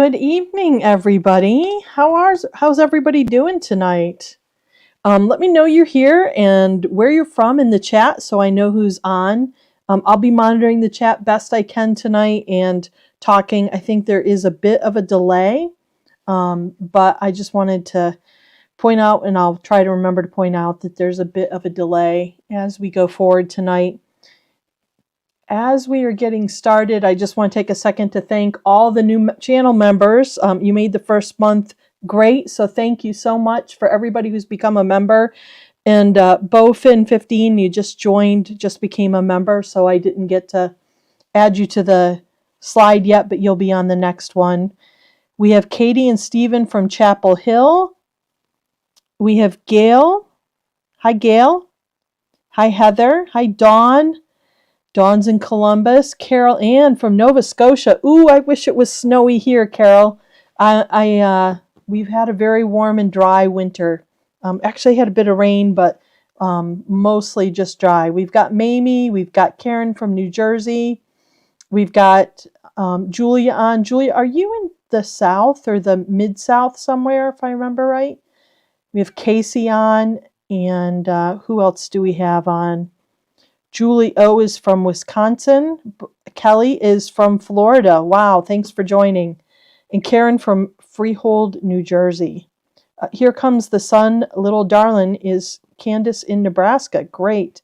Good evening, everybody. How's everybody doing tonight? Let me know you're here and where you're from in the chat so I know who's on. I'll be monitoring the chat best I can tonight and talking. I think there is a bit of a delay, but I just wanted to point out, and I'll try to remember to point out that there's a bit of a delay as we go forward tonight. As we are getting started, I just want to take a second to thank all the new channel members. You made the first month great, so thank you so much for everybody who's become a member. And BowFin15, you just joined, just became a member, so I didn't get to add you to the slide yet, but you'll be on the next one. We have Katie and Stephen from Chapel Hill. We have Gail. Hi, Gail. Hi, Heather. Hi, Dawn. Dawn's in Columbus. Carol Ann from Nova Scotia. Ooh, I wish it was snowy here, Carol. We've had a very warm and dry winter. Actually had a bit of rain, but mostly just dry. We've got Mamie. We've got Karen from New Jersey. We've got Julia on. Julia, are you in the South or the Mid-South somewhere, if I remember right? We have Casey on, and who else do we have on? Julie O is from Wisconsin. Kelly is from Florida. Wow, thanks for joining. And Karen from Freehold, New Jersey. Here comes the sun, little darling, is Candace in Nebraska. Great.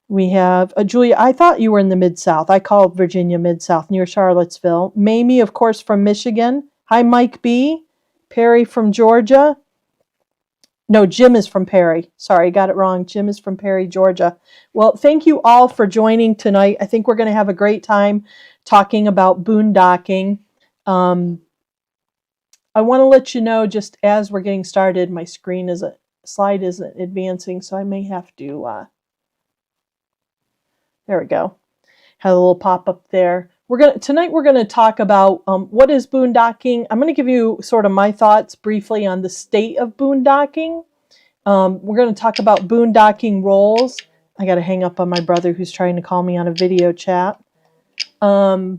We have Julia, I thought you were in the Mid-South. I call Virginia Mid-South, near Charlottesville. Mamie, of course, from Michigan. Hi, Mike B. Perry from Georgia. No, Jim is from Perry. Sorry, got it wrong. Jim is from Perry, Georgia. Well, thank you all for joining tonight. I think we're going to have a great time talking about boondocking. I want to let you know, just as we're getting started, my slide isn't advancing, so I may have to, there we go. Had a little pop-up there. Tonight we're going to talk about what is boondocking. I'm going to give you sort of my thoughts briefly on the state of boondocking. We're going to talk about boondocking roles. I got to hang up on my brother who's trying to call me on a video chat. We're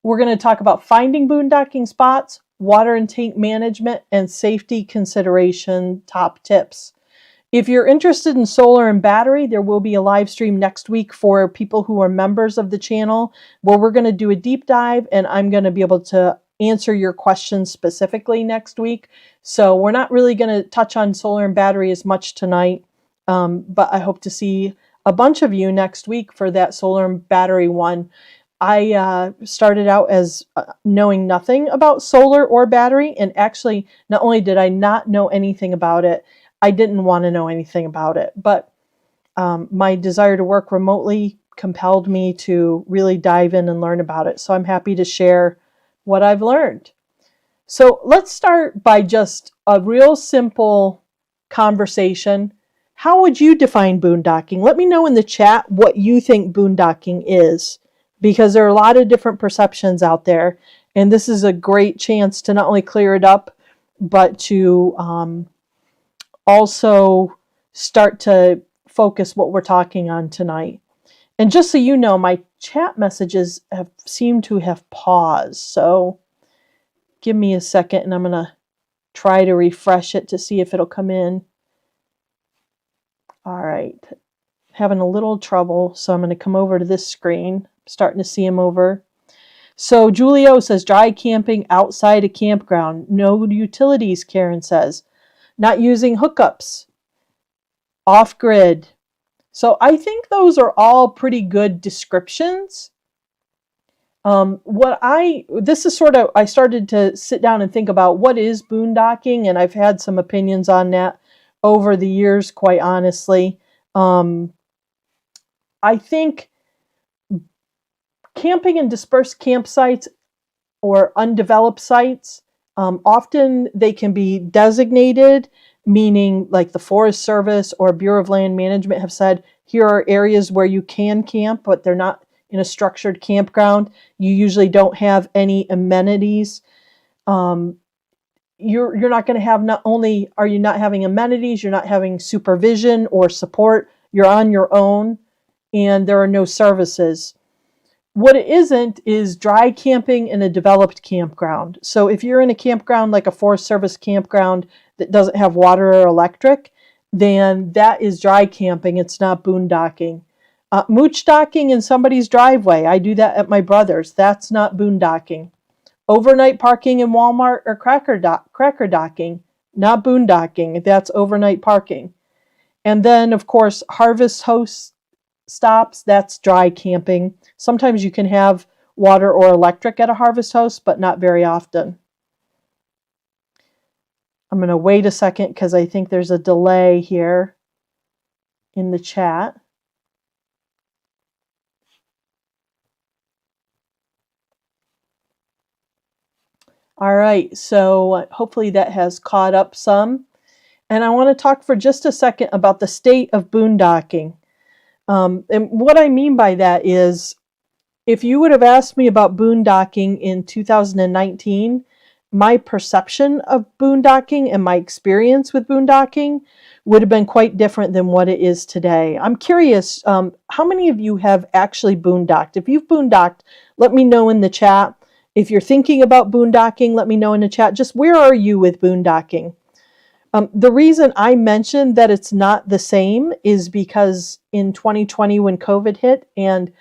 going to talk about finding boondocking spots, water and tank management, and safety consideration top tips. If you're interested in solar and battery, there will be a live stream next week for people who are members of the channel where we're going to do a deep dive, and I'm going to be able to answer your questions specifically next week. So we're not really going to touch on solar and battery as much tonight, but I hope to see a bunch of you next week for that solar and battery one. I started out as knowing nothing about solar or battery, and actually not only did I not know anything about it, I didn't want to know anything about it, but my desire to work remotely compelled me to really dive in and learn about it. So I'm happy to share what I've learned. So let's start by just a real simple conversation. How would you define boondocking? Let me know in the chat what you think boondocking is, because there are a lot of different perceptions out there, and this is a great chance to not only clear it up, but to also start to focus what we're talking on tonight. And just so you know, my chat messages seem to have paused. So give me a second and I'm going to try to refresh it to see if it'll come in. All right. Having a little trouble. So I'm going to come over to this screen. Starting to see him over. So Julio says dry camping outside a campground. No utilities, Karen says. Not using hookups, off-grid. So I think those are all pretty good descriptions. I started to sit down and think about what is boondocking, and I've had some opinions on that over the years, quite honestly. I think camping in dispersed campsites or undeveloped sites, often they can be designated, meaning like the Forest Service or Bureau of Land Management have said, here are areas where you can camp, but they're not in a structured campground. You usually don't have any amenities. You're not going to have, not only are you not having amenities, you're not having supervision or support. You're on your own, and there are no services. What it isn't is dry camping in a developed campground. So if you're in a campground like a Forest Service campground that doesn't have water or electric, then that is dry camping. It's not boondocking. Mooch docking in somebody's driveway. I do that at my brother's. That's not boondocking. Overnight parking in Walmart or cracker docking, not boondocking. That's overnight parking. And then, of course, harvest host stops, that's dry camping. Sometimes you can have water or electric at a harvest host, but not very often. I'm going to wait a second because I think there's a delay here in the chat. All right, so hopefully that has caught up some. And I want to talk for just a second about the state of boondocking. And what I mean by that is, if you would have asked me about boondocking in 2019, my perception of boondocking and my experience with boondocking would have been quite different than what it is today. I'm curious, how many of you have actually boondocked? If you've boondocked, let me know in the chat. If you're thinking about boondocking, let me know in the chat. Just where are you with boondocking? The reason I mentioned that it's not the same is because in 2020 when COVID hit and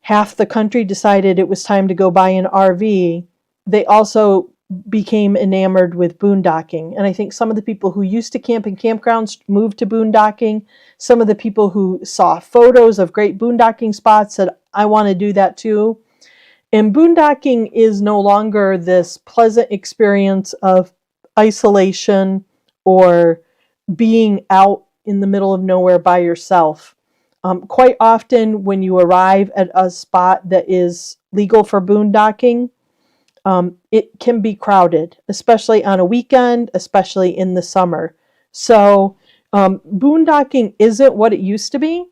half the country decided it was time to go buy an RV, they also became enamored with boondocking. And I think some of the people who used to camp in campgrounds moved to boondocking. Some of the people who saw photos of great boondocking spots said, I want to do that too. And boondocking is no longer this pleasant experience of isolation or being out in the middle of nowhere by yourself. Quite often when you arrive at a spot that is legal for boondocking, it can be crowded, especially on a weekend, especially in the summer. So boondocking isn't what it used to be.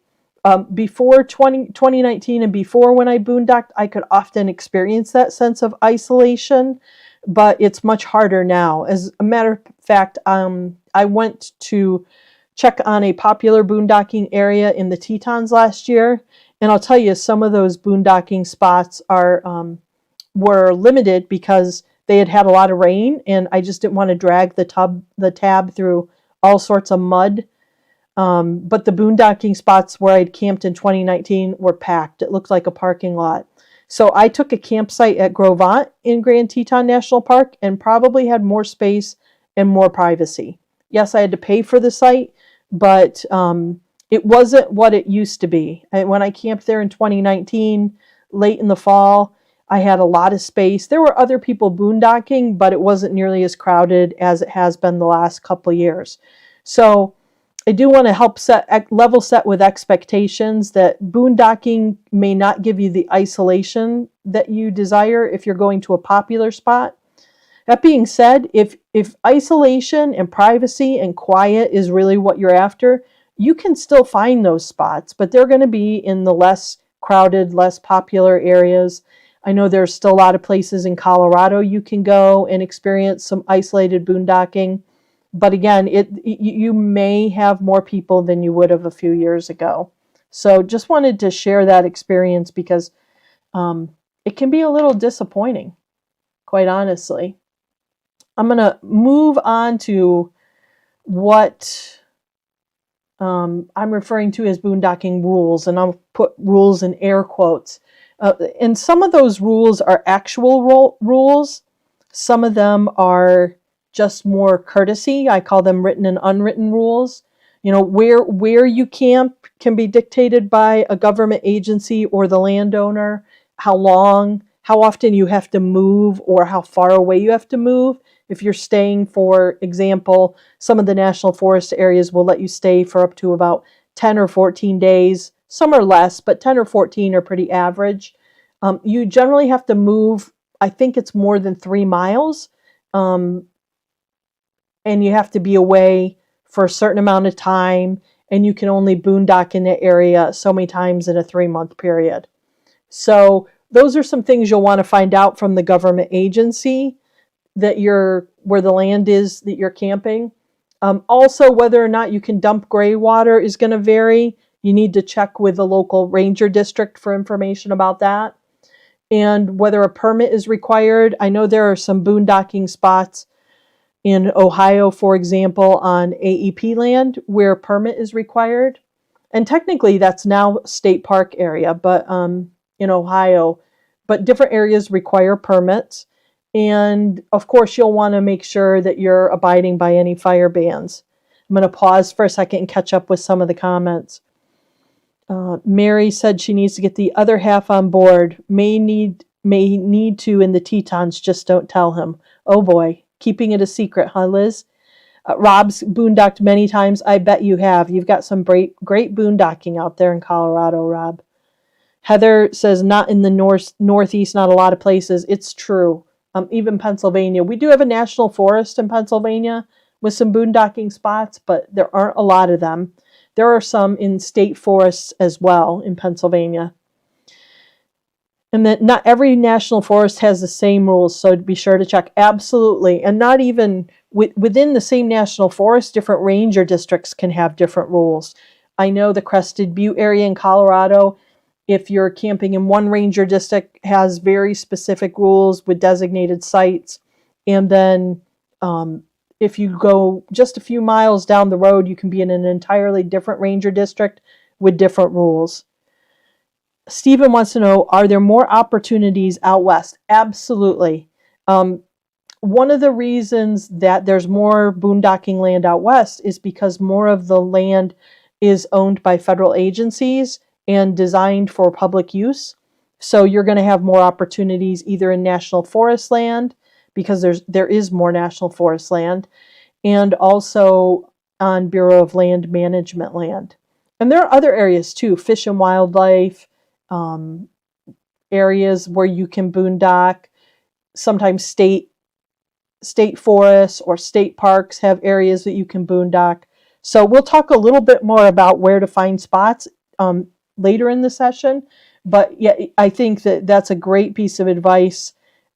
Before 2019 and before when I boondocked, I could often experience that sense of isolation, but it's much harder now. As a matter of fact, I went to check on a popular boondocking area in the Tetons last year, and I'll tell you, some of those boondocking spots were limited because they had a lot of rain, and I just didn't want to drag the tab through all sorts of mud. But the boondocking spots where I'd camped in 2019 were packed. It looked like a parking lot. So I took a campsite at Gros Ventre in Grand Teton National Park and probably had more space and more privacy. Yes, I had to pay for the site, but it wasn't what it used to be. And when I camped there in 2019, late in the fall, I had a lot of space. There were other people boondocking, but it wasn't nearly as crowded as it has been the last couple of years. So I do want to help level set with expectations that boondocking may not give you the isolation that you desire if you're going to a popular spot. That being said, if isolation and privacy and quiet is really what you're after, you can still find those spots, but they're going to be in the less crowded, less popular areas. I know there's still a lot of places in Colorado you can go and experience some isolated boondocking. But again, you may have more people than you would have a few years ago. So just wanted to share that experience because it can be a little disappointing, quite honestly. I'm going to move on to what I'm referring to as boondocking rules, and I'll put rules in air quotes. And some of those rules are actual rules. Some of them are just more courtesy. I call them written and unwritten rules. You know, where you camp can be dictated by a government agency or the landowner. How long, how often you have to move, or how far away you have to move. If you're staying, for example, some of the national forest areas will let you stay for up to about 10 or 14 days. Some are less, but 10 or 14 are pretty average. You generally have to move, I think it's more than 3 miles. And you have to be away for a certain amount of time, and you can only boondock in the area so many times in a 3-month period. So those are some things you'll want to find out from the government agency that where the land is that you're camping. Also, whether or not you can dump gray water is going to vary. You need to check with the local ranger district for information about that. And whether a permit is required. I know there are some boondocking spots in Ohio, for example, on AEP land where a permit is required. And technically that's now state park area, but in Ohio, but different areas require permits. And of course, you'll want to make sure that you're abiding by any fire bans. I'm going to pause for a second and catch up with some of the comments. Mary said she needs to get the other half on board. May need to in the Tetons, just don't tell him. Oh boy, keeping it a secret, huh, Liz? Rob's boondocked many times. I bet you have. You've got some great boondocking out there in Colorado, Rob. Heather says not in the northeast, not a lot of places. It's true. Even Pennsylvania. We do have a national forest in Pennsylvania with some boondocking spots, but there aren't a lot of them. There are some in state forests as well in Pennsylvania. And that not every national forest has the same rules, so be sure to check. Absolutely. And not even within the same national forest, different ranger districts can have different rules. I know the Crested Butte area in Colorado, if you're camping in one ranger district, has very specific rules with designated sites. And then if you go just a few miles down the road, you can be in an entirely different ranger district with different rules. Stephen wants to know, are there more opportunities out west? Absolutely. One of the reasons that there's more boondocking land out west is because more of the land is owned by federal agencies and designed for public use. So you're going to have more opportunities either in national forest land, because there is more national forest land, and also on Bureau of Land Management land. And there are other areas too, fish and wildlife, areas where you can boondock. Sometimes state forests or state parks have areas that you can boondock. So we'll talk a little bit more about where to find spots later in the session. But yeah, I think that that's a great piece of advice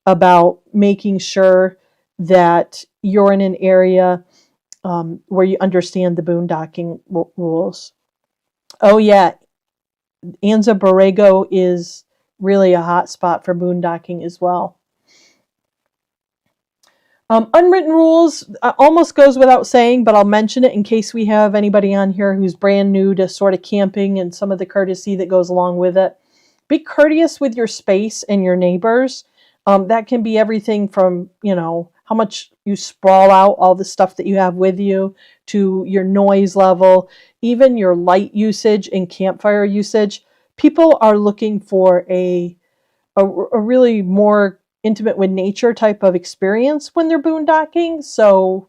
about making sure that you're in an area where you understand the boondocking rules. Oh yeah, Anza Borrego is really a hot spot for boondocking as well. Unwritten rules almost goes without saying, but I'll mention it in case we have anybody on here who's brand new to sort of camping and some of the courtesy that goes along with it. Be courteous with your space and your neighbors. That can be everything from, how much you sprawl out all the stuff that you have with you, to your noise level, even your light usage and campfire usage. People are looking for a really more intimate with nature type of experience when they're boondocking. So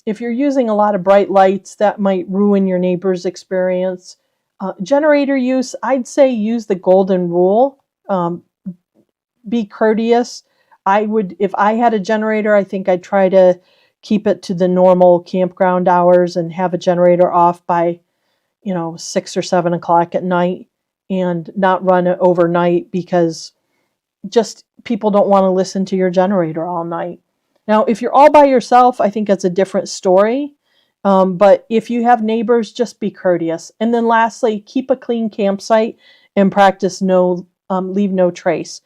if you're using a lot of bright lights, that might ruin your neighbor's experience. Generator use, I'd say use the golden rule. Be courteous. If I had a generator, I think I'd try to keep it to the normal campground hours and have a generator off by, 6 or 7 o'clock at night, and not run it overnight, because just people don't want to listen to your generator all night. Now, if you're all by yourself, I think that's a different story. But if you have neighbors, just be courteous. And then lastly, keep a clean campsite and practice leave no trace.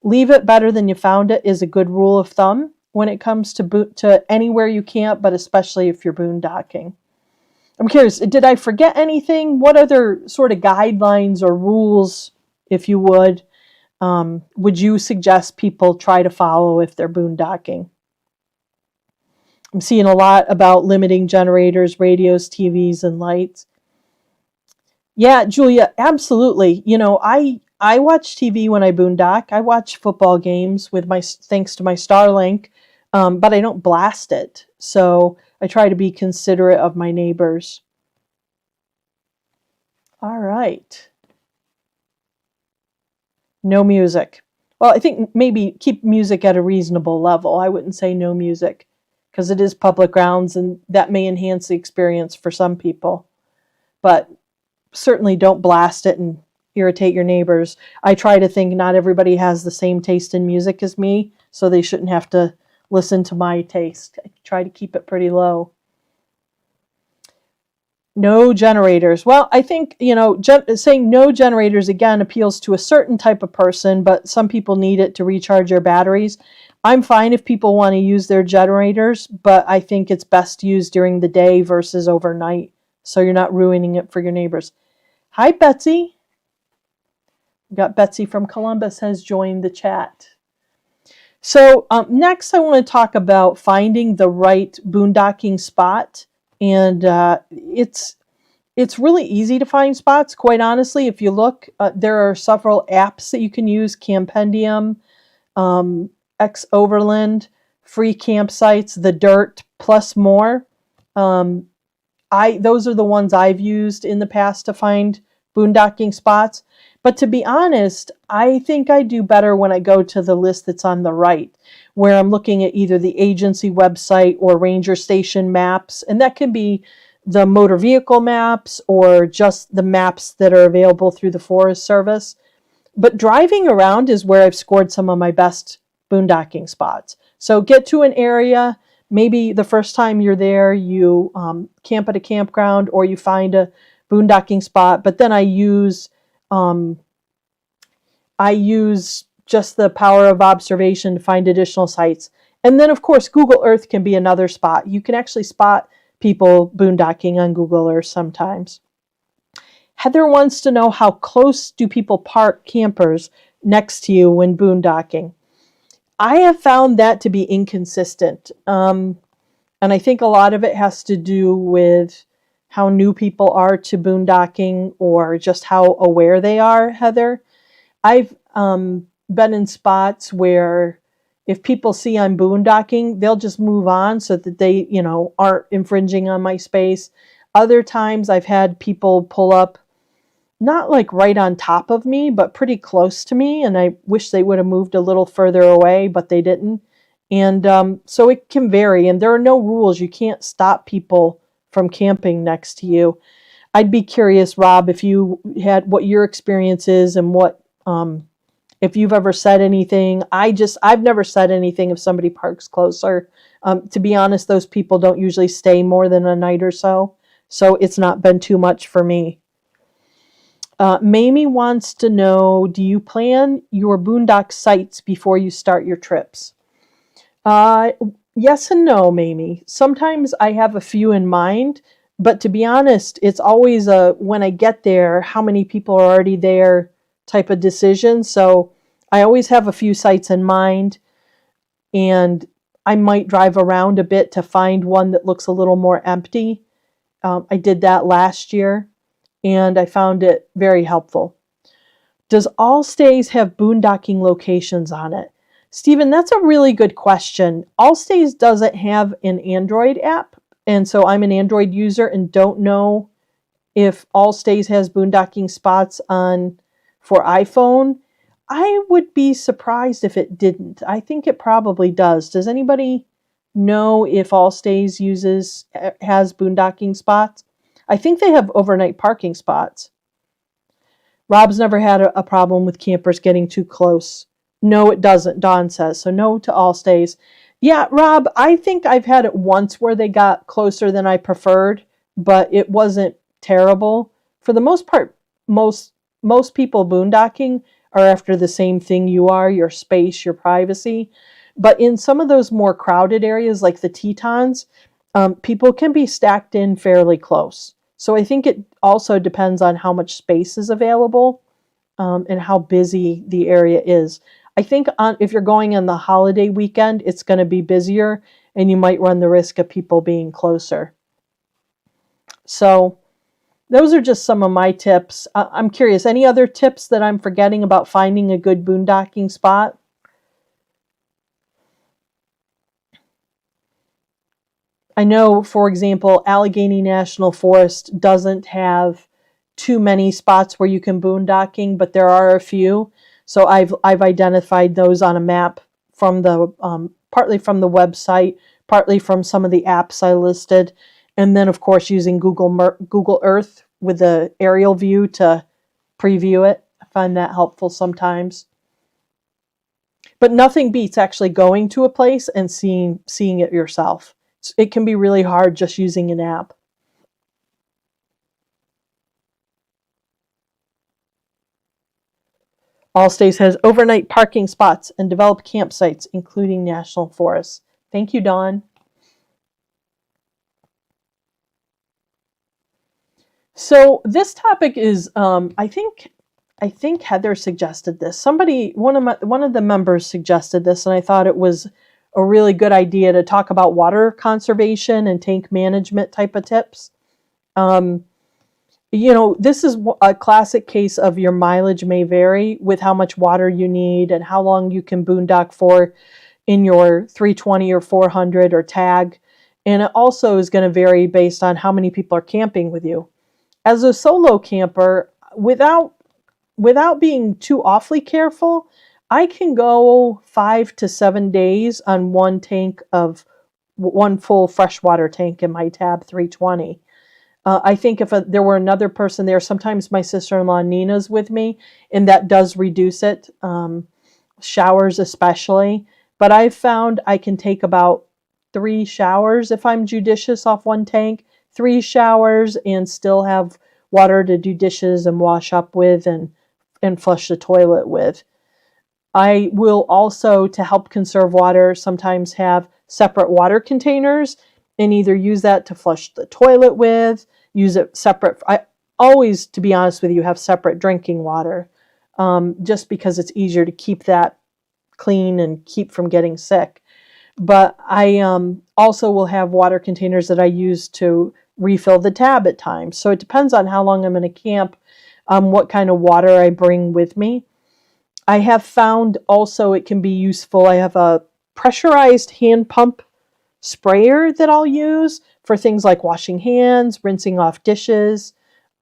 Leave it better than you found it is a good rule of thumb when it comes to anywhere you camp, but especially if you're boondocking. I'm curious, did I forget anything? What other sort of guidelines or rules, if you would you suggest people try to follow if they're boondocking? I'm seeing a lot about limiting generators, radios, TVs, and lights. Yeah, Julia, absolutely. I watch TV when I boondock. I watch football games thanks to my Starlink, but I don't blast it. So I try to be considerate of my neighbors. All right. No music. Well, I think maybe keep music at a reasonable level. I wouldn't say no music, because it is public grounds and that may enhance the experience for some people. But certainly don't blast it and irritate your neighbors. I try to think not everybody has the same taste in music as me, so they shouldn't have to listen to my taste. I try to keep it pretty low. No generators. Well, I think, saying no generators again appeals to a certain type of person, but some people need it to recharge their batteries. I'm fine if people want to use their generators, but I think it's best used during the day versus overnight, so you're not ruining it for your neighbors. Hi, Betsy. We got Betsy from Columbus has joined the chat. So next I want to talk about finding the right boondocking spot. And it's really easy to find spots, quite honestly. If you look, there are several apps that you can use: Campendium, X Overland, free campsites, The Dirt, plus more. Those are the ones I've used in the past to find boondocking spots. But to be honest, I think I do better when I go to the list that's on the right, where I'm looking at either the agency website or ranger station maps, and that can be the motor vehicle maps or just the maps that are available through the Forest Service. But driving around is where I've scored some of my best boondocking spots. So get to an area. Maybe the first time you're there, you camp at a campground or you find a boondocking spot. But then I use just the power of observation to find additional sites. And then, of course, Google Earth can be another spot. You can actually spot people boondocking on Google Earth sometimes. Heather wants to know, how close do people park campers next to you when boondocking? I have found that to be inconsistent. And I think a lot of it has to do with how new people are to boondocking or just how aware they are, Heather. I've been in spots where if people see I'm boondocking, they'll just move on so that they, aren't infringing on my space. Other times I've had people pull up, not like right on top of me, but pretty close to me. And I wish they would have moved a little further away, but they didn't. And so it can vary. And there are no rules. You can't stop people from camping next to you. I'd be curious, Rob, if you had what your experience is and what if you've ever said anything. I've never said anything if somebody parks closer. To be honest, those people don't usually stay more than a night or so. So it's not been too much for me. Mamie wants to know, do you plan your boondock sites before you start your trips? Yes and no, Mamie. Sometimes I have a few in mind, but to be honest, it's always when I get there, how many people are already there type of decision. So I always have a few sites in mind, and I might drive around a bit to find one that looks a little more empty. I did that last year, and I found it very helpful. Does All Stays have boondocking locations on it? Stephen, that's a really good question. All Stays doesn't have an Android app, and so I'm an Android user and don't know if All Stays has boondocking spots on for iPhone. I would be surprised if it didn't. I think it probably does. Does anybody know if All Stays has boondocking spots? I think they have overnight parking spots. Rob's never had a problem with campers getting too close. No, it doesn't, Dawn says. So no to All Stays. Yeah, Rob, I think I've had it once where they got closer than I preferred, but it wasn't terrible. For the most part, most people boondocking are after the same thing you are, your space, your privacy. But in some of those more crowded areas like the Tetons, people can be stacked in fairly close. So I think it also depends on how much space is available and how busy the area is. I think if you're going on the holiday weekend, it's going to be busier and you might run the risk of people being closer. So those are just some of my tips. I'm curious, any other tips that I'm forgetting about finding a good boondocking spot? I know, for example, Allegheny National Forest doesn't have too many spots where you can boondocking, but there are a few. So I've identified those on a map from the partly from the website, partly from some of the apps I listed, and then of course using Google Earth with the aerial view to preview it. I find that helpful sometimes. But nothing beats actually going to a place and seeing it yourself. It can be really hard just using an app. Allstays has overnight parking spots and developed campsites, including national forests. Thank you, Dawn. So this topic is, I think Heather suggested this. One of the members suggested this, and I thought it was a really good idea to talk about water conservation and tank management type of tips. This is a classic case of your mileage may vary with how much water you need and how long you can boondock for in your 320 or 400 or tag. And it also is going to vary based on how many people are camping with you. As a solo camper, without being too awfully careful, I can go 5 to 7 days on one full freshwater tank in my Tab 320. I think if there were another person there, sometimes my sister-in-law Nina's with me, and that does reduce it, showers especially. But I've found I can take about 3 showers if I'm judicious off one tank, 3 showers, and still have water to do dishes and wash up with and flush the toilet with. I will also, to help conserve water, sometimes have separate water containers and either use that to flush the toilet with, use it separate. I always, to be honest with you, have separate drinking water, just because it's easier to keep that clean and keep from getting sick. But I also will have water containers that I use to refill the tab at times. So it depends on how long I'm in a camp, what kind of water I bring with me. I have found also it can be useful. I have a pressurized hand pump sprayer that I'll use for things like washing hands, rinsing off dishes,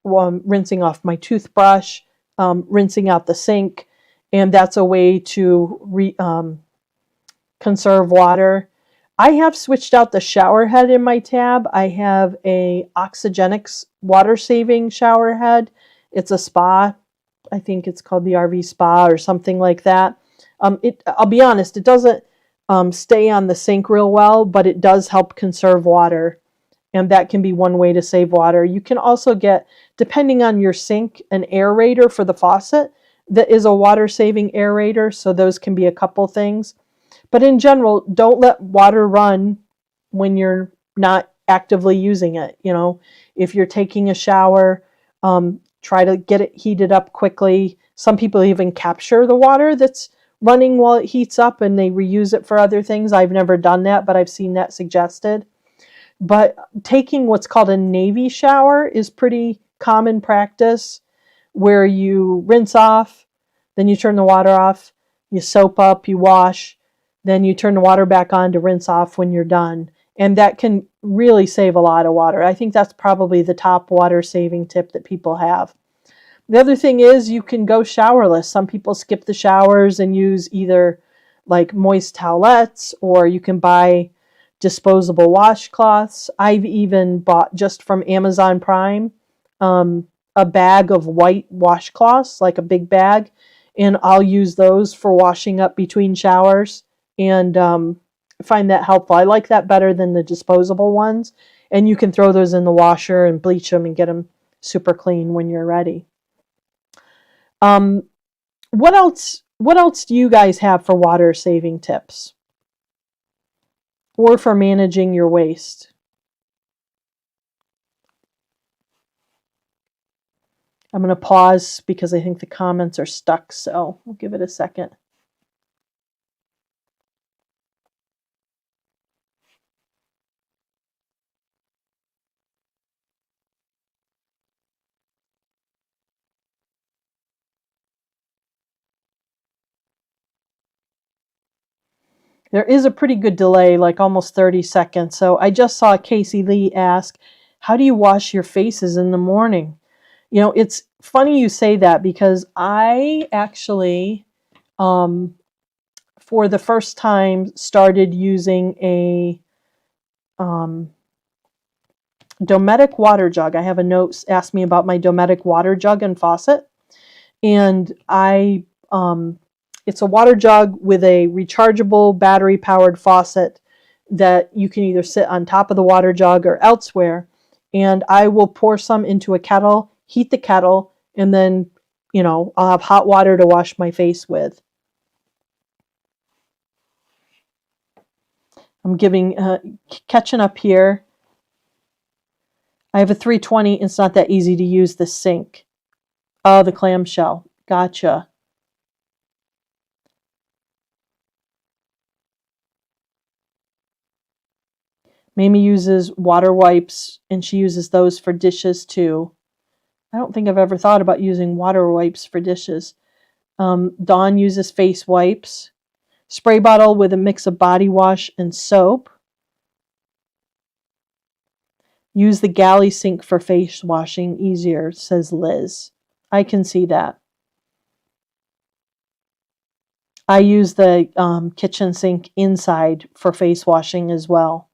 rinsing off my toothbrush, rinsing out the sink. And that's a way to conserve water. I have switched out the shower head in my tab. I have a Oxygenics water saving shower head. It's a spa. I think it's called the RV Spa or something like that. I'll be honest, it doesn't stay on the sink real well, but it does help conserve water. And that can be one way to save water. You can also get, depending on your sink, an aerator for the faucet that is a water saving aerator. So those can be a couple things. But in general, don't let water run when you're not actively using it. If you're taking a shower, try to get it heated up quickly. Some people even capture the water that's running while it heats up and they reuse it for other things. I've never done that, but I've seen that suggested. But taking what's called a Navy shower is pretty common practice, where you rinse off, then you turn the water off, you soap up, you wash, then you turn the water back on to rinse off when you're done. And that can really save a lot of water. I think that's probably the top water saving tip that people have. The other thing is you can go showerless. Some people skip the showers and use either like moist towelettes, or you can buy disposable washcloths. I've even bought, just from Amazon Prime, a bag of white washcloths, like a big bag, and I'll use those for washing up between showers, and find that helpful. I like that better than the disposable ones, and you can throw those in the washer and bleach them and get them super clean when you're ready. What else do you guys have for water saving tips? Or for managing your waste? I'm going to pause because I think the comments are stuck, so we'll give it a second. There is a pretty good delay, like almost 30 seconds. So I just saw Casey Lee ask, how do you wash your faces in the morning? It's funny you say that, because I actually, for the first time, started using a Dometic water jug. I have a note asked me about my Dometic water jug and faucet. And it's a water jug with a rechargeable battery-powered faucet that you can either sit on top of the water jug or elsewhere. And I will pour some into a kettle, heat the kettle, and then I'll have hot water to wash my face with. I'm catching up here. I have a 320. It's not that easy to use the sink. Oh, the clamshell. Gotcha. Mamie uses water wipes, and she uses those for dishes too. I don't think I've ever thought about using water wipes for dishes. Dawn uses face wipes. Spray bottle with a mix of body wash and soap. Use the galley sink for face washing easier, says Liz. I can see that. I use the kitchen sink inside for face washing as well.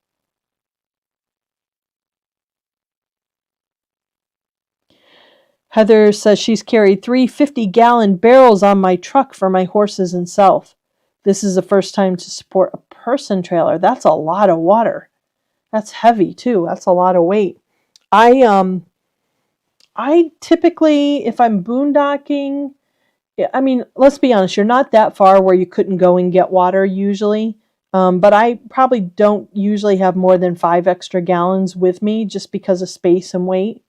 Heather says she's carried 3 50-gallon barrels on my truck for my horses and self. This is the first time to support a person trailer. That's a lot of water. That's heavy too. That's a lot of weight. I typically, if I'm boondocking, I mean, let's be honest, you're not that far where you couldn't go and get water usually. But I probably don't usually have more than 5 extra gallons with me just because of space and weight.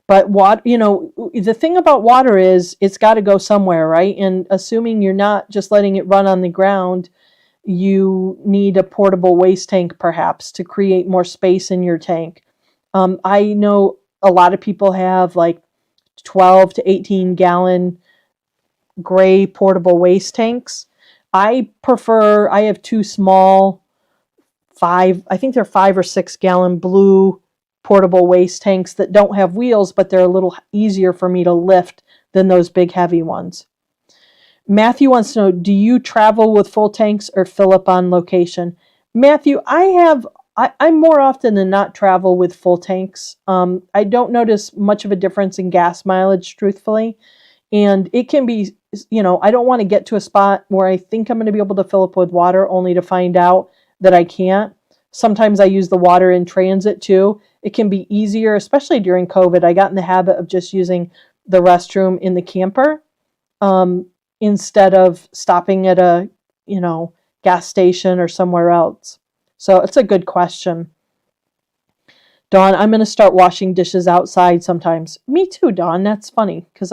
But the thing about water is it's got to go somewhere, right? And assuming you're not just letting it run on the ground, you need a portable waste tank perhaps to create more space in your tank. I know a lot of people have like 12 to 18 gallon gray portable waste tanks. I have 2 small, I think they're 5 or 6 gallon blue portable waste tanks that don't have wheels, but they're a little easier for me to lift than those big heavy ones. Matthew wants to know, do you travel with full tanks or fill up on location? Matthew, I more often than not travel with full tanks. I don't notice much of a difference in gas mileage, truthfully. And it can be, I don't want to get to a spot where I think I'm going to be able to fill up with water only to find out that I can't. Sometimes I use the water in transit too. It can be easier, especially during COVID. I got in the habit of just using the restroom in the camper instead of stopping at a, gas station or somewhere else. So it's a good question. Dawn, I'm going to start washing dishes outside sometimes. Me too, Dawn. That's funny because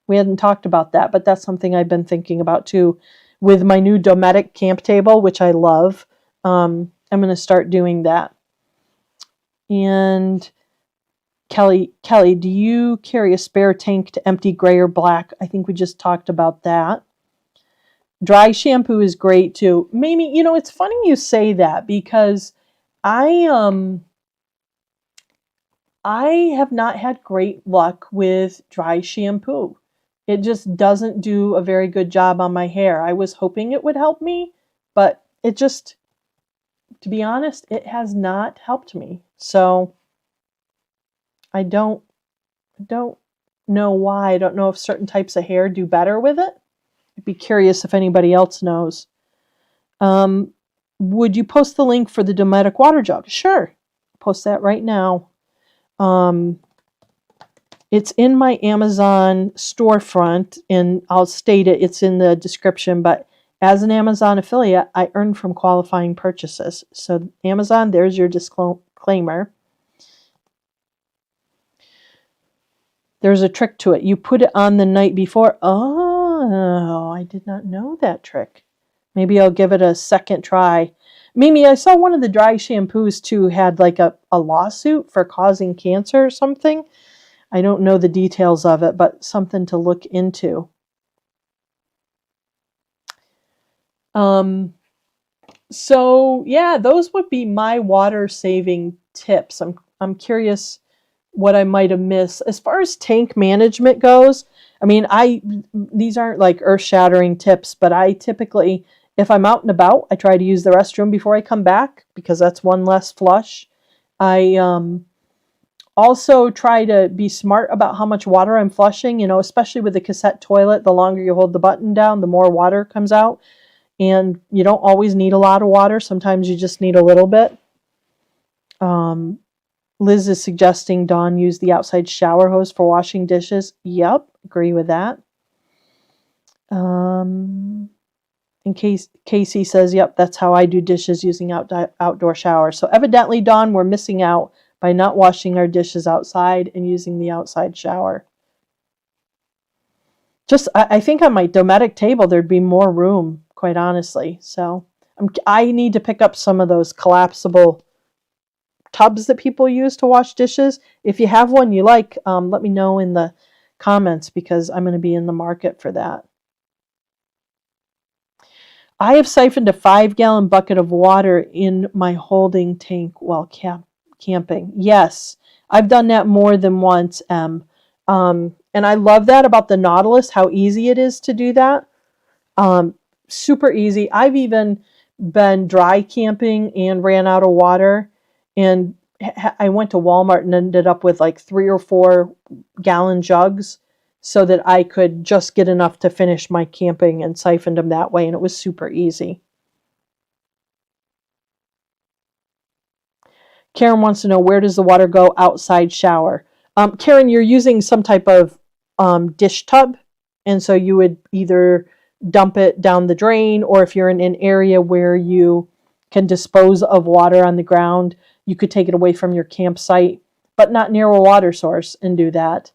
we hadn't talked about that, but that's something I've been thinking about too. With my new Dometic camp table, which I love, I'm going to start doing that. And Kelly, do you carry a spare tank to empty gray or black? I think we just talked about that. Dry shampoo is great too. Mamie, it's funny you say that because I have not had great luck with dry shampoo. It just doesn't do a very good job on my hair. I was hoping it would help me, but it just, to be honest, it has not helped me. So I don't know why. I don't know if certain types of hair do better with it. I'd be curious if anybody else knows. Would you post the link for the Dometic water jug? Sure. Post that right now. It's in my Amazon storefront, and I'll state it. It's in the description, but as an Amazon affiliate, I earn from qualifying purchases. So Amazon, there's your disclaimer. There's a trick to it. You put it on the night before. Oh, I did not know that trick. Maybe I'll give it a second try. Mimi, I saw one of the dry shampoos too had like a lawsuit for causing cancer or something. I don't know the details of it, but something to look into. So yeah, those would be my water saving tips. I'm curious what I might have missed. As far as tank management goes, I mean, these aren't like earth-shattering tips, but I typically, if I'm out and about, I try to use the restroom before I come back because that's one less flush. I also try to be smart about how much water I'm flushing, especially with the cassette toilet. The longer you hold the button down, the more water comes out. And you don't always need a lot of water. Sometimes you just need a little bit. Liz is suggesting Dawn use the outside shower hose for washing dishes. Yep, agree with that. In case Casey says, yep, that's how I do dishes using outdoor shower. So evidently, Dawn, we're missing out by not washing our dishes outside and using the outside shower. I think on my Dometic table, there'd be more room, quite honestly. So I need to pick up some of those collapsible tubs that people use to wash dishes. If you have one you like, let me know in the comments because I'm going to be in the market for that. I have siphoned a 5-gallon bucket of water in my holding tank while camping. Yes, I've done that more than once, Em. And I love that about the Nautilus, how easy it is to do that. Super easy. I've even been dry camping and ran out of water, and I went to Walmart and ended up with like 3 or 4 gallon jugs so that I could just get enough to finish my camping and siphoned them that way, and it was super easy. Karen wants to know, where does the water go outside shower? Karen, you're using some type of dish tub, and so you would either dump it down the drain, or if you're in an area where you can dispose of water on the ground, you could take it away from your campsite, but not near a water source, and do that.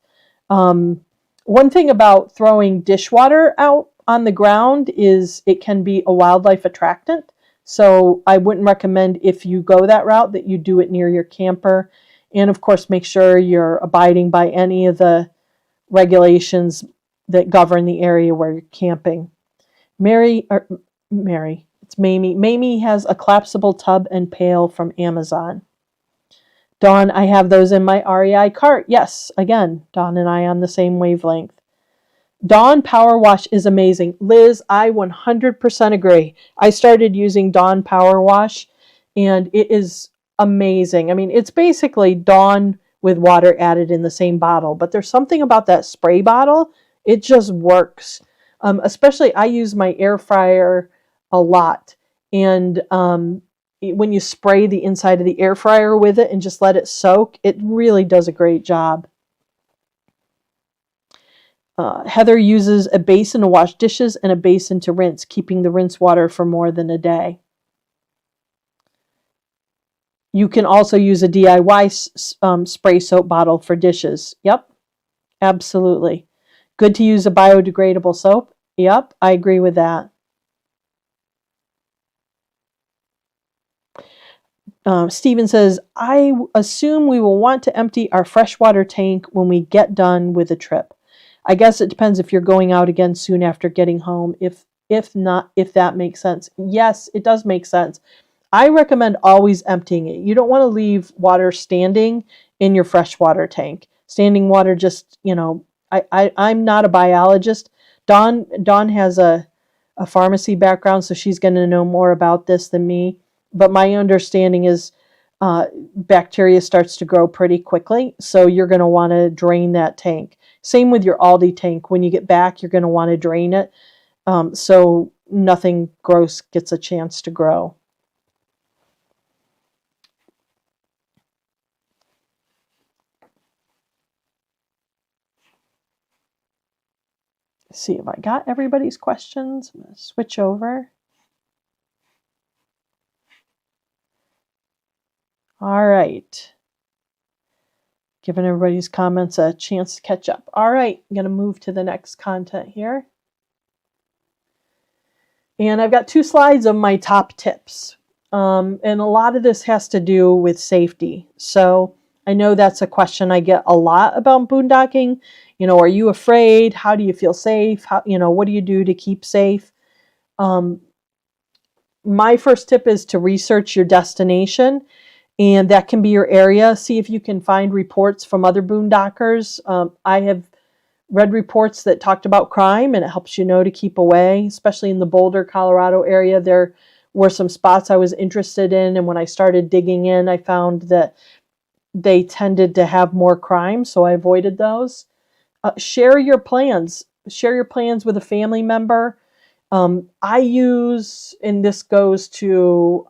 One thing about throwing dishwater out on the ground is it can be a wildlife attractant. So I wouldn't recommend, if you go that route, that you do it near your camper. And of course, make sure you're abiding by any of the regulations that govern the area where you're camping. It's Mamie. Mamie has a collapsible tub and pail from Amazon. Dawn, I have those in my REI cart. Yes, again, Dawn and I on the same wavelength. Dawn Power Wash is amazing. Liz, I 100% agree. I started using Dawn Power Wash, and it is amazing. I mean, it's basically Dawn with water added in the same bottle, but there's something about that spray bottle. It just works. Especially, I use my air fryer a lot, and when you spray the inside of the air fryer with it and just let it soak, it really does a great job. Heather uses a basin to wash dishes and a basin to rinse, keeping the rinse water for more than a day. You can also use a DIY spray soap bottle for dishes. Yep, absolutely. Good to use a biodegradable soap. Yep, I agree with that. Stephen says, I assume we will want to empty our freshwater tank when we get done with the trip. I guess it depends if you're going out again soon after getting home. If not, if that makes sense. Yes, it does make sense. I recommend always emptying it. You don't want to leave water standing in your freshwater tank. Standing water just, I'm not a biologist. Dawn has a pharmacy background, so she's going to know more about this than me. But my understanding is bacteria starts to grow pretty quickly, so you're going to want to drain that tank. Same with your Aldi tank. When you get back, you're going to want to drain it so nothing gross gets a chance to grow. Let's see if I got everybody's questions. I'm going to switch over. All right. Giving everybody's comments a chance to catch up. All right, I'm going to move to the next content here. And I've got 2 slides of my top tips. And a lot of this has to do with safety. So I know that's a question I get a lot about boondocking. Are you afraid? How do you feel safe? What do you do to keep safe? My first tip is to research your destination. And that can be your area. See if you can find reports from other boondockers. I have read reports that talked about crime, and it helps you know to keep away, especially in the Boulder, Colorado area. There were some spots I was interested in, and when I started digging in, I found that they tended to have more crime, so I avoided those. Share your plans. Share your plans with a family member. I use, and this goes to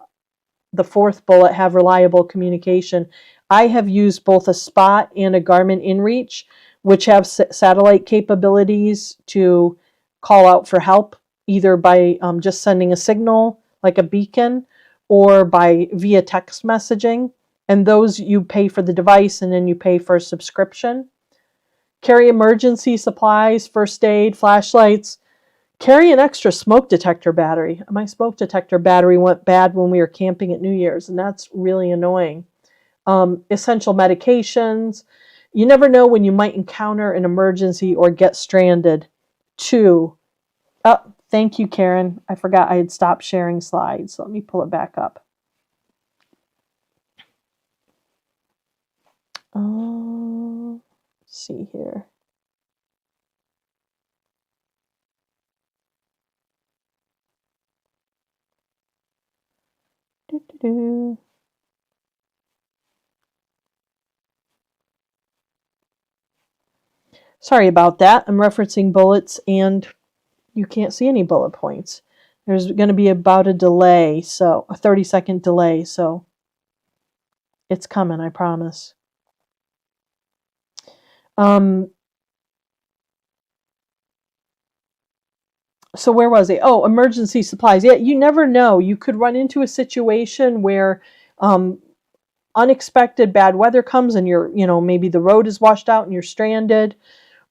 the 4th bullet, have reliable communication. I have used both a Spot and a Garmin InReach, which have satellite capabilities to call out for help, either by just sending a signal like a beacon or by via text messaging. And those you pay for the device and then you pay for a subscription. Carry emergency supplies, first aid, flashlights. Carry an extra smoke detector battery. My smoke detector battery went bad when we were camping at New Year's, and that's really annoying. Essential medications. You never know when you might encounter an emergency or get stranded. 2. Oh, thank you, Karen. I forgot I had stopped sharing slides. Let me pull it back up. Let's see here. Doo-doo-doo. Sorry about that. I'm referencing bullets and you can't see any bullet points. There's going to be about a delay, so a 30-second delay, so it's coming, I promise. So where was it? Oh, emergency supplies. Yeah, you never know. You could run into a situation where unexpected bad weather comes and maybe the road is washed out and you're stranded,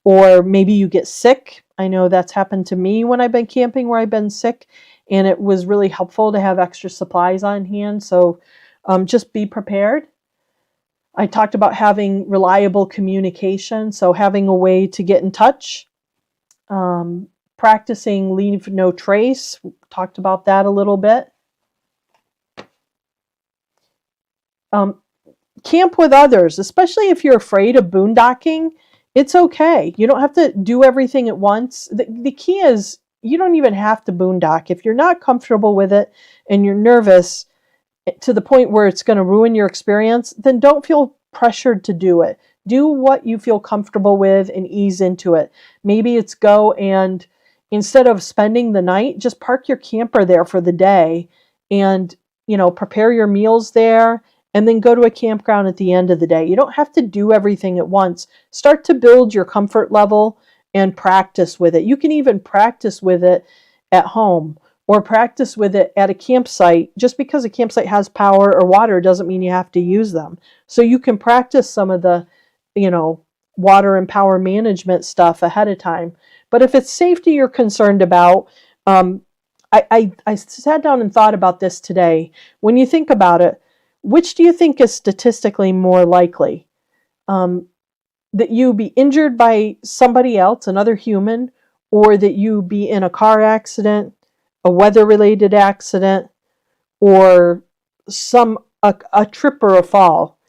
or maybe you get sick. I know that's happened to me when I've been camping where I've been sick, and it was really helpful to have extra supplies on hand. So just be prepared. I talked about having reliable communication, so having a way to get in touch. Practicing leave no trace. Talked about that a little bit. Camp with others, especially if you're afraid of boondocking. It's okay. You don't have to do everything at once. The key is you don't even have to boondock. If you're not comfortable with it and you're nervous to the point where it's going to ruin your experience, then don't feel pressured to do it. Do what you feel comfortable with and ease into it. Maybe it's go and instead of spending the night, just park your camper there for the day and, prepare your meals there and then go to a campground at the end of the day. You don't have to do everything at once. Start to build your comfort level and practice with it. You can even practice with it at home or practice with it at a campsite. Just because a campsite has power or water doesn't mean you have to use them. So you can practice some of the, water and power management stuff ahead of time. But if it's safety you're concerned about, I sat down and thought about this today. When you think about it, which do you think is statistically more likely? That you be injured by somebody else, another human, or that you be in a car accident, a weather-related accident, or a trip or a fall?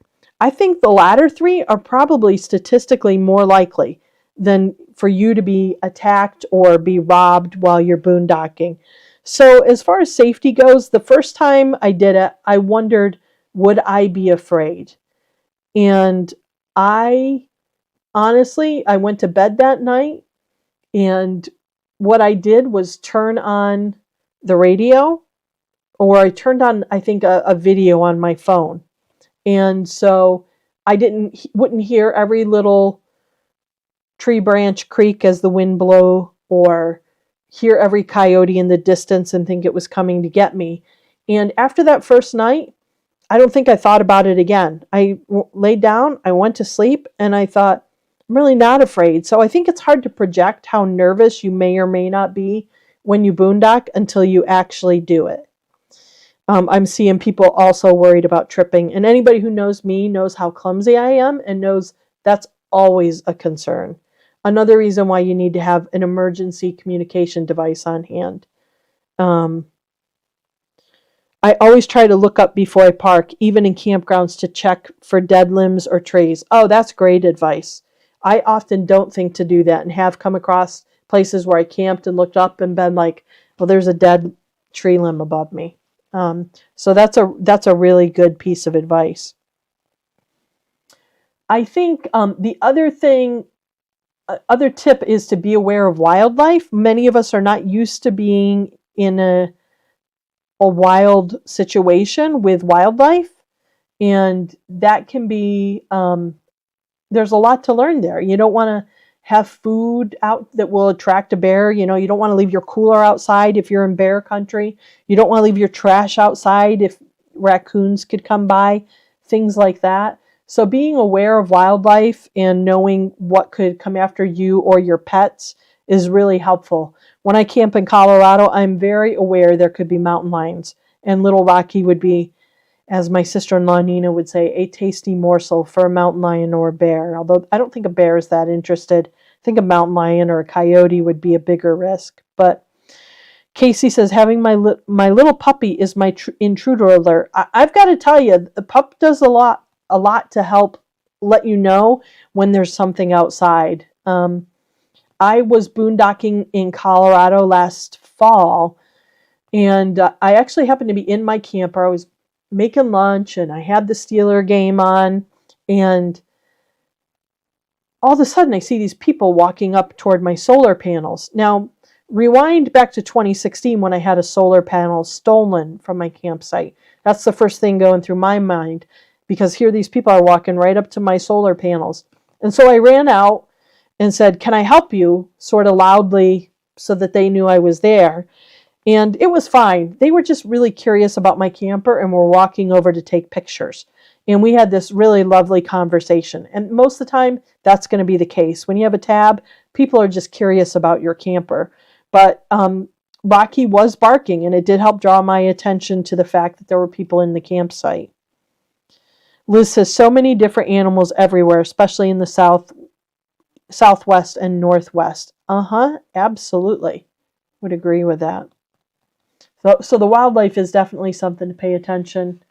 I think the latter 3 are probably statistically more likely than for you to be attacked or be robbed while you're boondocking. So as far as safety goes, the first time I did it, I wondered, would I be afraid? And I went to bed that night, and what I did was turn on the radio, or I turned on, I think, a video on my phone. And so I wouldn't hear every little tree branch creak as the wind blew, or hear every coyote in the distance and think it was coming to get me. And after that first night, I don't think I thought about it again. I laid down, I went to sleep, and I thought, I'm really not afraid. So I think it's hard to project how nervous you may or may not be when you boondock until you actually do it. I'm seeing people also worried about tripping, and anybody who knows me knows how clumsy I am and knows that's always a concern. Another reason why you need to have an emergency communication device on hand. I always try to look up before I park, even in campgrounds, to check for dead limbs or trees. Oh, that's great advice. I often don't think to do that and have come across places where I camped and looked up and been like, well, there's a dead tree limb above me. So that's a really good piece of advice. I think the other tip is to be aware of wildlife. Many of us are not used to being in a wild situation with wildlife, And that can be, there's a lot to learn there. You don't want to have food out that will attract a bear. You don't want to leave your cooler outside if you're in bear country. You don't want to leave your trash outside if raccoons could come by, things like that. So being aware of wildlife and knowing what could come after you or your pets is really helpful. When I camp in Colorado, I'm very aware there could be mountain lions, and little Rocky would be, as my sister-in-law Nina would say, a tasty morsel for a mountain lion or a bear. Although I don't think a bear is that interested. I think a mountain lion or a coyote would be a bigger risk. But Casey says, having my little puppy is my intruder alert. I've got to tell you, the pup does a lot to help let you know when there's something outside. I was boondocking in Colorado last fall, and I actually happened to be in my camper. I was making lunch and I had the Steeler game on, and all of a sudden I see these people walking up toward my solar panels. Now, rewind back to 2016 when I had a solar panel stolen from my campsite. That's the first thing going through my mind, because here these people are walking right up to my solar panels. And so I ran out and said, "Can I help you?" sort of loudly so that they knew I was there. And it was fine. They were just really curious about my camper and were walking over to take pictures. And we had this really lovely conversation. And most of the time, that's going to be the case. When you have a tab, people are just curious about your camper. But Rocky was barking, and it did help draw my attention to the fact that there were people in the campsite. Liz says, so many different animals everywhere, especially in the southwest and northwest. Absolutely. Would agree with that. So the wildlife is definitely something to pay attention.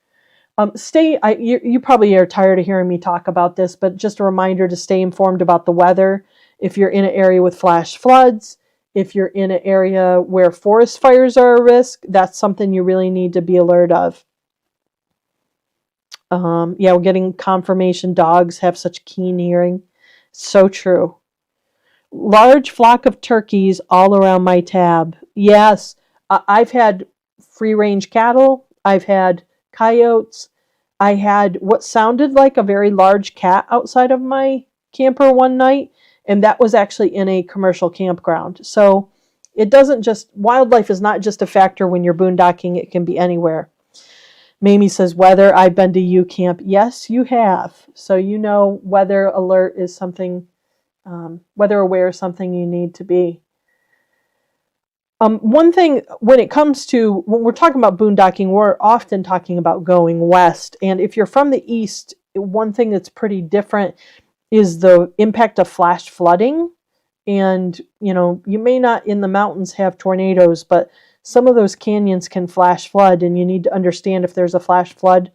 You probably are tired of hearing me talk about this, but just a reminder to stay informed about the weather. If you're in an area with flash floods, if you're in an area where forest fires are a risk, that's something you really need to be alert of. We're getting confirmation dogs have such keen hearing. So true. Large flock of turkeys all around my tab. Yes. I've had free-range cattle, I've had coyotes, I had what sounded like a very large cat outside of my camper one night, and that was actually in a commercial campground. So wildlife is not just a factor when you're boondocking, it can be anywhere. Mamie says, weather, I've been to nuCamp. Yes, you have. So weather alert is something, weather aware is something you need to be. One thing, when we're talking about boondocking, we're often talking about going west. And if you're from the east, one thing that's pretty different is the impact of flash flooding. And, you may not in the mountains have tornadoes, but some of those canyons can flash flood. And you need to understand if there's a flash flood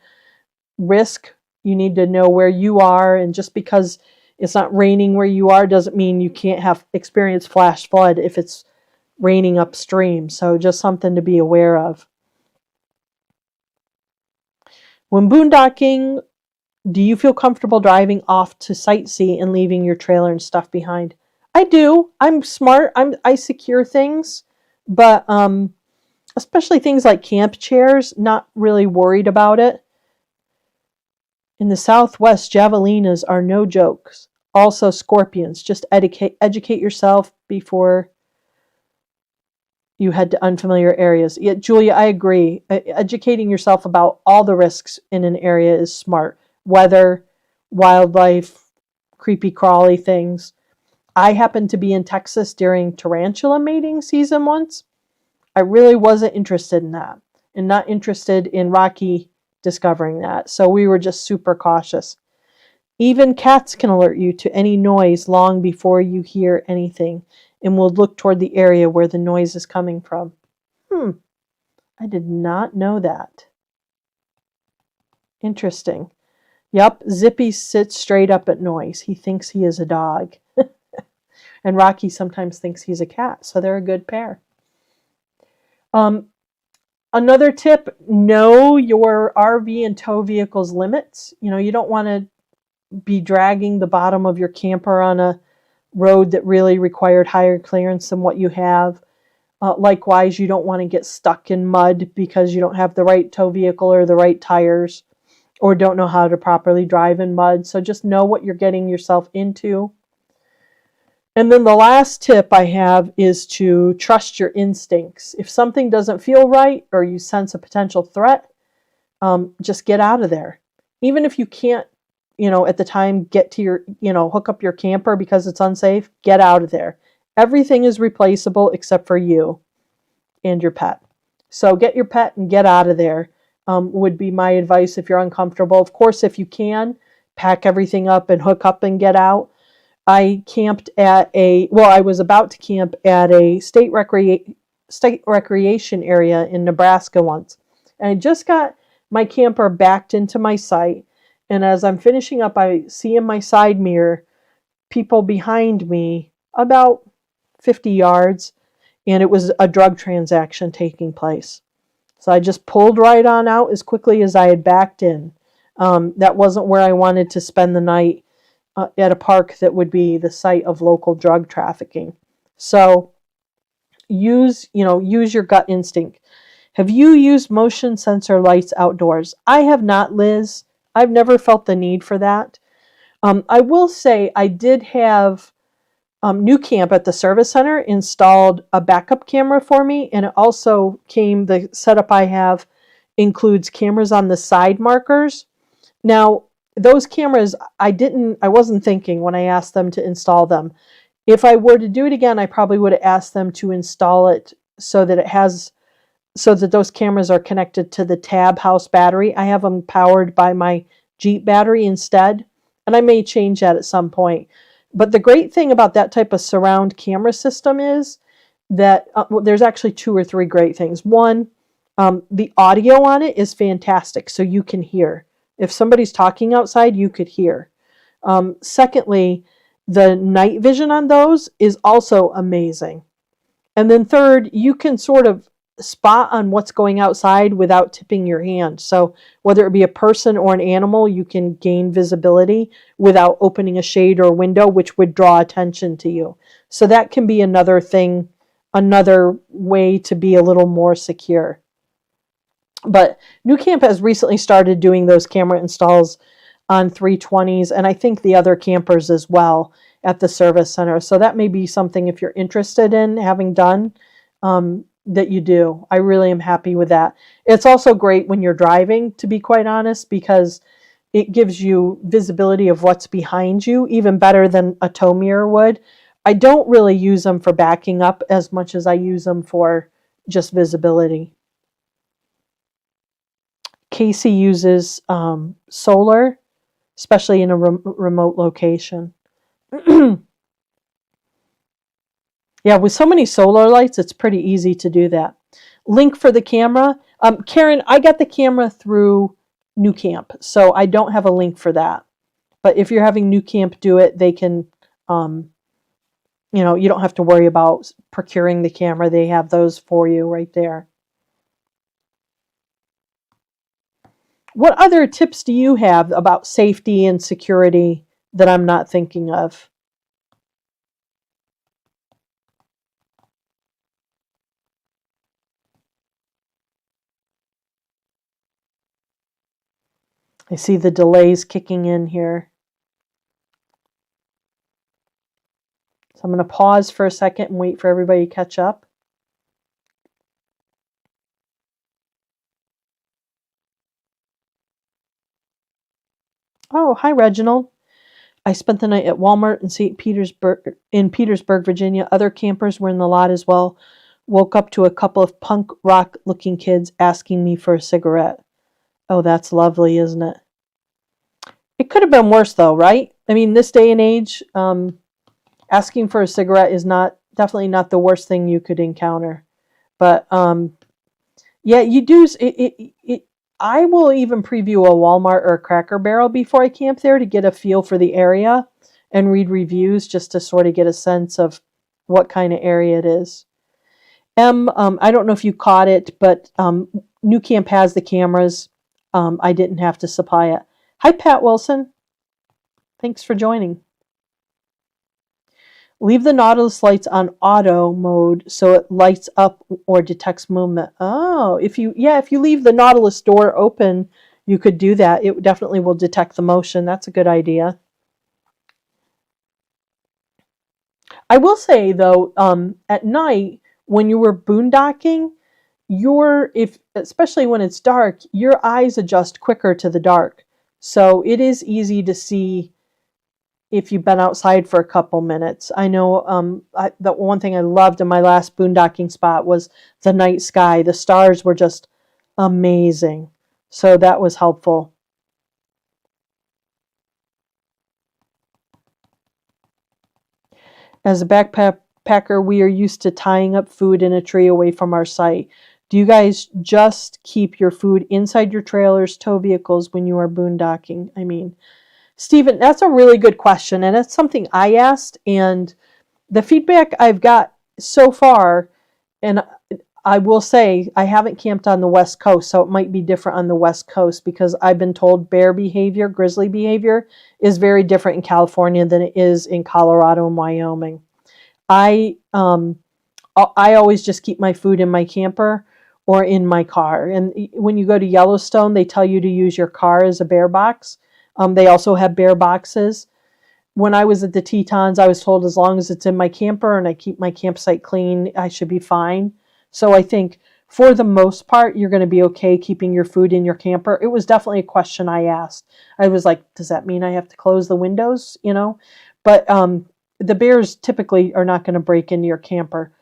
risk, you need to know where you are. And just because it's not raining where you are doesn't mean you can't experience flash flood if it's raining upstream. So just something to be aware of. When boondocking, do you feel comfortable driving off to sightsee and leaving your trailer and stuff behind? I do. I'm smart. I secure things, but especially things like camp chairs, not really worried about it. In the Southwest, javelinas are no jokes. Also scorpions. Just educate yourself before you head to unfamiliar areas. Yeah, Julia, I agree. Educating yourself about all the risks in an area is smart. Weather, wildlife, creepy crawly things. I happened to be in Texas during tarantula mating season once. I really wasn't interested in that, and not interested in Rocky discovering that. So we were just super cautious. Even cats can alert you to any noise long before you hear anything, and will look toward the area where the noise is coming from. I did not know that. Interesting. Yep, Zippy sits straight up at noise. He thinks he is a dog. And Rocky sometimes thinks he's a cat, so they're a good pair. Another tip, know your RV and tow vehicle's limits. You don't want to be dragging the bottom of your camper on a road that really required higher clearance than what you have. Likewise, you don't want to get stuck in mud because you don't have the right tow vehicle or the right tires. or don't know how to properly drive in mud. So just know what you're getting yourself into. And then the last tip I have is to trust your instincts. If something doesn't feel right or you sense a potential threat, just get out of there. Even if you can't, at the time get to your, hook up your camper because it's unsafe, get out of there. Everything is replaceable except for you and your pet. So get your pet and get out of there, would be my advice if you're uncomfortable. Of course, if you can, pack everything up and hook up and get out. I camped at I was about to camp at a state recreation area in Nebraska once. And I just got my camper backed into my site. And as I'm finishing up, I see in my side mirror people behind me about 50 yards, and it was a drug transaction taking place. So I just pulled right on out as quickly as I had backed in. That wasn't where I wanted to spend the night, at a park that would be the site of local drug trafficking. So use your gut instinct. Have you used motion sensor lights outdoors? I have not, Liz. I've never felt the need for that. I will say I did have nuCamp at the service center installed a backup camera for me, and it also the setup I have includes cameras on the side markers. Now, those cameras, I wasn't thinking when I asked them to install them. If I were to do it again, I probably would have asked them to install it so that those cameras are connected to the Tab House battery. I have them powered by my Jeep battery instead, and I may change that at some point. But the great thing about that type of surround camera system is that there's actually 2 or 3 great things. One, the audio on it is fantastic, so you can hear. If somebody's talking outside, you could hear. Secondly, the night vision on those is also amazing. And then third, you can sort of spot on what's going outside without tipping your hand. So whether it be a person or an animal, you can gain visibility without opening a shade or window, which would draw attention to you. So that can be another thing, another way to be a little more secure. But nuCamp has recently started doing those camera installs on 320s, and I think the other campers as well at the service center. So that may be something, if you're interested in having done, that you do. I really am happy with that. It's also great when you're driving, to be quite honest, because it gives you visibility of what's behind you, even better than a tow mirror would. I don't really use them for backing up as much as I use them for just visibility. Casey uses solar, especially in a remote location. Yeah, with so many solar lights, it's pretty easy to do that. Link for the camera. Karen, I got the camera through nuCamp, so I don't have a link for that. But if you're having nuCamp do it, they can, you don't have to worry about procuring the camera. They have those for you right there. What other tips do you have about safety and security that I'm not thinking of? I see the delays kicking in here. So I'm going to pause for a second and wait for everybody to catch up. Oh, hi, Reginald. I spent the night at Walmart in Petersburg, Virginia. Other campers were in the lot as well. Woke up to a couple of punk rock looking kids asking me for a cigarette. Oh, that's lovely, isn't it? It could have been worse though, right? I mean, this day and age, asking for a cigarette is definitely not the worst thing you could encounter. But yeah, you do. I will even preview a Walmart or a Cracker Barrel before I camp there to get a feel for the area and read reviews just to sort of get a sense of what kind of area it is. I don't know if you caught it, but nuCamp has the cameras. I didn't have to supply it. Hi, Pat Wilson. Thanks for joining. Leave the Nautilus lights on auto mode so it lights up or detects movement. Oh, if you leave the Nautilus door open, you could do that. It definitely will detect the motion. That's a good idea. I will say though, at night when you were boondocking, if especially when it's dark, your eyes adjust quicker to the dark. So it is easy to see if you've been outside for a couple minutes. I know the one thing I loved in my last boondocking spot was the night sky. The stars were just amazing. So that was helpful. As a backpacker, we are used to tying up food in a tree away from our site. Do you guys just keep your food inside your trailers, tow vehicles when you are boondocking? I mean, Stephen, that's a really good question, and it's something I asked, and the feedback I've got so far, and I will say I haven't camped on the West Coast, so it might be different on the West Coast because I've been told bear behavior, grizzly behavior, is very different in California than it is in Colorado and Wyoming. I always just keep my food in my camper or in my car. And when you go to Yellowstone, they tell you to use your car as a bear box. They also have bear boxes. When I was at the Tetons, I was told as long as it's in my camper and I keep my campsite clean, I should be fine. So I think for the most part, you're going to be okay keeping your food in your camper. It was definitely a question I asked. I was like, does that mean I have to close the windows? But the bears typically are not going to break into your camper.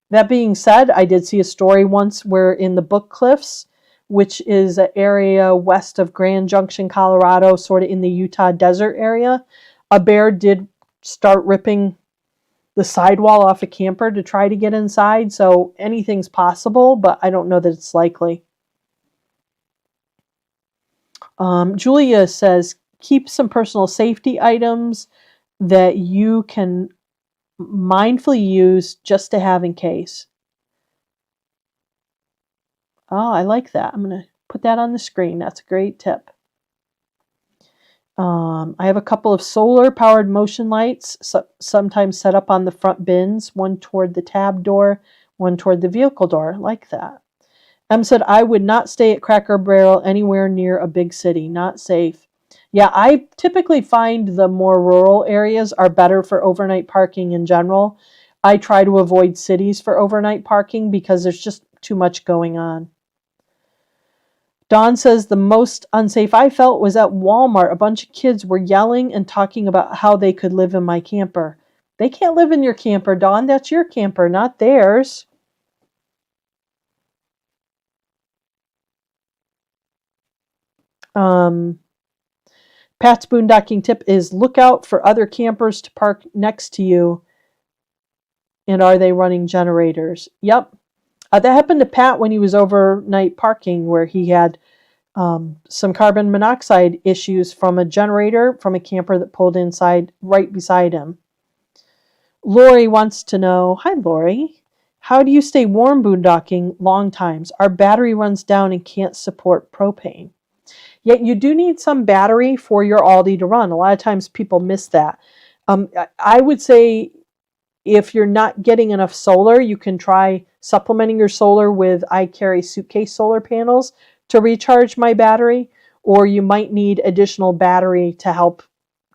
That being said, I did see a story once where in the Book Cliffs, which is an area west of Grand Junction, Colorado, sort of in the Utah desert area, a bear did start ripping the sidewall off a camper to try to get inside. So anything's possible, but I don't know that it's likely. Julia says, keep some personal safety items that you can mindfully use just to have in case. Oh, I like that. I'm going to put that on the screen. That's a great tip. I have a couple of solar-powered motion lights, sometimes set up on the front bins, one toward the tab door, one toward the vehicle door. I like that. Em said, I would not stay at Cracker Barrel anywhere near a big city. Not safe. Yeah, I typically find the more rural areas are better for overnight parking in general. I try to avoid cities for overnight parking because there's just too much going on. Dawn says the most unsafe I felt was at Walmart. A bunch of kids were yelling and talking about how they could live in my camper. They can't live in your camper, Dawn. That's your camper, not theirs. Pat's boondocking tip is look out for other campers to park next to you. And are they running generators? Yep. That happened to Pat when he was overnight parking, where he had some carbon monoxide issues from a generator from a camper that pulled inside right beside him. Lori wants to know, hi Lori, how do you stay warm boondocking long times? Our battery runs down and can't support propane. Yet you do need some battery for your Aldi to run. A lot of times people miss that. I would say if you're not getting enough solar, you can try supplementing your solar with I carry suitcase solar panels to recharge my battery, or you might need additional battery to help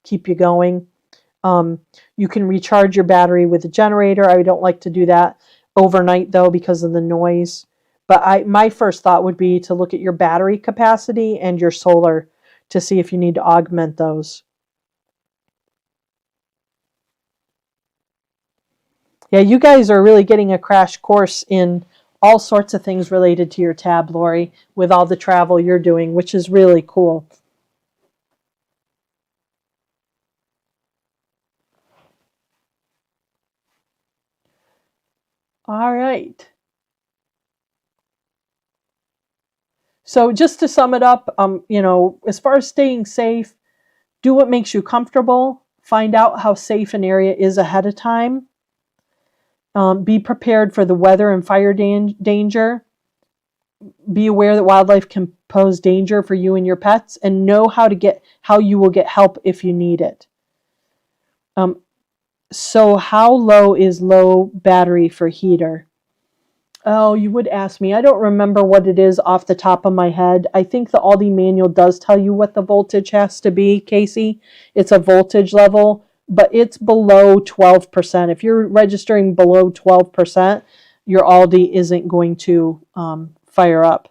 keep you going. You can recharge your battery with a generator. I don't like to do that overnight though because of the noise. But my first thought would be to look at your battery capacity and your solar to see if you need to augment those. Yeah, you guys are really getting a crash course in all sorts of things related to your tab, Lori, with all the travel you're doing, which is really cool. All right. So just to sum it up, as far as staying safe, do what makes you comfortable. Find out how safe an area is ahead of time. Be prepared for the weather and fire danger. Be aware that wildlife can pose danger for you and your pets, and know how you will get help if you need it. So how low is low battery for heater? Oh, you would ask me. I don't remember what it is off the top of my head. I think the Aldi manual does tell you what the voltage has to be, Casey. It's a voltage level, but it's below 12%. If you're registering below 12%, your Aldi isn't going to fire up.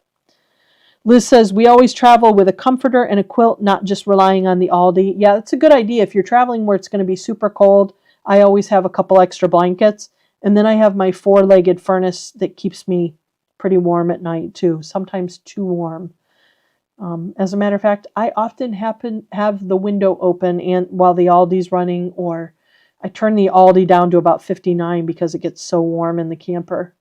Liz says, we always travel with a comforter and a quilt, not just relying on the Aldi. Yeah, that's a good idea. If you're traveling where it's going to be super cold, I always have a couple extra blankets. And then I have my 4-legged furnace that keeps me pretty warm at night too, sometimes too warm. As a matter of fact, I often have the window open and while the Aldi's running, or I turn the Aldi down to about 59 because it gets so warm in the camper.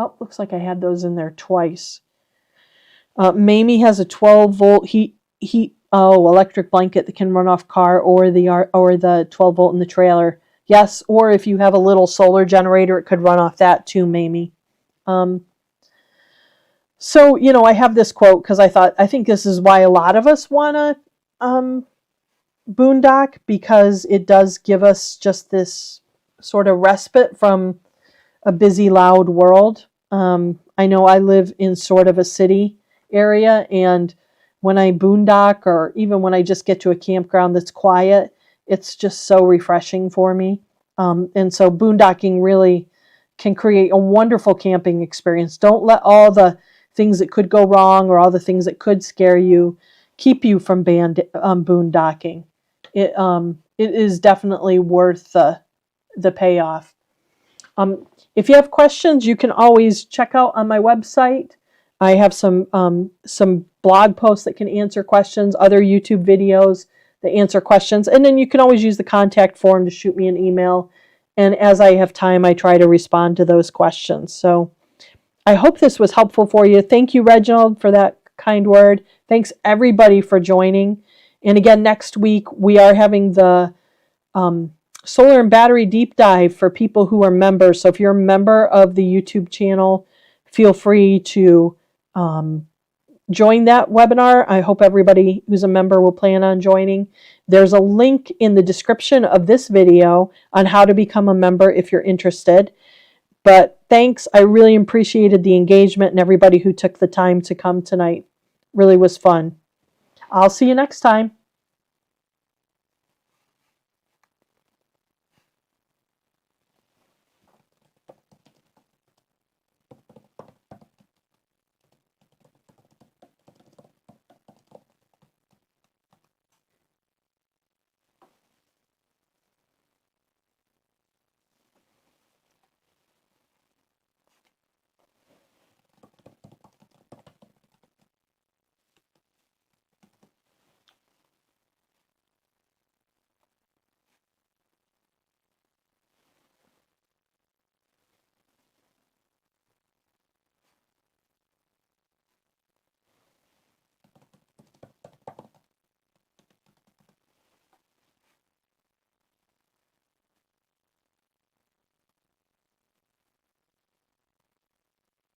Oh, looks like I had those in there twice. Mamie has a 12-volt electric blanket that can run off car or the 12-volt in the trailer. Yes, or if you have a little solar generator, it could run off that too, Mamie. So, I have this quote because I think this is why a lot of us want to boondock, because it does give us just this sort of respite from a busy, loud world. I know I live in sort of a city area, and when I boondock, or even when I just get to a campground that's quiet, it's just so refreshing for me. And so boondocking really can create a wonderful camping experience. Don't let all the things that could go wrong or all the things that could scare you keep you from boondocking. It is definitely worth the payoff. If you have questions, you can always check out on my website. I have some blog posts that can answer questions, other YouTube videos that answer questions, and then you can always use the contact form to shoot me an email. And as I have time, I try to respond to those questions. So I hope this was helpful for you. Thank you, Reginald, for that kind word. Thanks, everybody, for joining. And again, next week, we are having the solar and battery deep dive for people who are members. So if you're a member of the YouTube channel, feel free to join that webinar. I hope everybody who's a member will plan on joining. There's a link in the description of this video on how to become a member if you're interested. But thanks. I really appreciated the engagement and everybody who took the time to come tonight. Really was fun. I'll see you next time.